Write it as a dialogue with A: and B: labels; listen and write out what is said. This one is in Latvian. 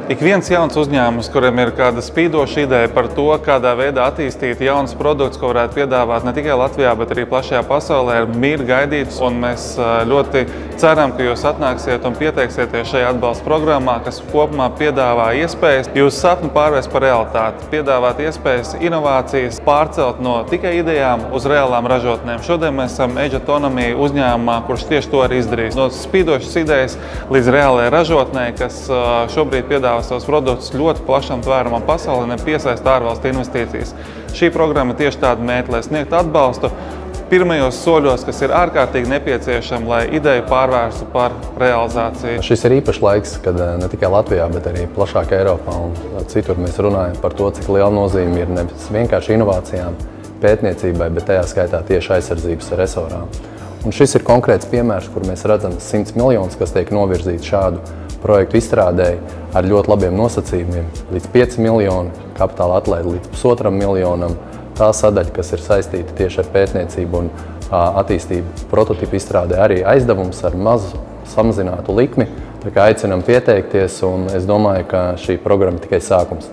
A: Ik viens jauns uzņēmums, kuriem ir kāda spīdoša ideja par to, kādā veidā attīstīt jaunus produktus, ko varētu piedāvāt ne tikai Latvijā, bet arī plašajā pasaulē, ir mīļi gaidīts. Un mēs ļoti ceram, ka jūs atnāksiet un pieteiksieties šajā atbalsta programmā, kas kopumā piedāvā iespējas jūsu sapni pārvērst par realitāti, piedāvāt iespējas inovācijas pārcelt no tikai idejām uz reālām ražotnēm. Šodien mēs esam Edge Autonomy uzņēmumā, kurš tieši to arī izdarīs. No spīdošas idejas līdz reālajai ražotnē, kas šobrīd piedāvā savus produktus ļoti plašam tvēramam pasaulē, piesaista ārvalstu investīcijas. Šī programma ir tieši tāda mērķa, lai sniegtu atbalstu pirmajos soļos, kas ir ārkārtīgi nepieciešami, lai ideju pārvērstu par realizāciju.
B: Šis ir īpašs laiks, kad ne tikai Latvijā, bet arī plašāk Eiropā un citur mēs runājam par to, cik liela nozīme ir nevis vienkārši inovācijām, pētniecībai, bet tajā skaitā tieši aizsardzības resorā. Un šis ir konkrēts piemērs, kur mēs redzam 100 miljonus, kas tiek novirzīti šādu projektu izstrādēji ar ļoti labiem nosacījumiem. Līdz 5 miljoni kapitāla atlaide līdz 1,5 miljonam. Tā sadaļa, kas ir saistīta tieši ar pētniecību un attīstību prototipu izstrādē, arī aizdevums ar mazu samazinātu likmi. Tā kā aicinam pieteikties, un es domāju, ka šī programma ir tikai sākums.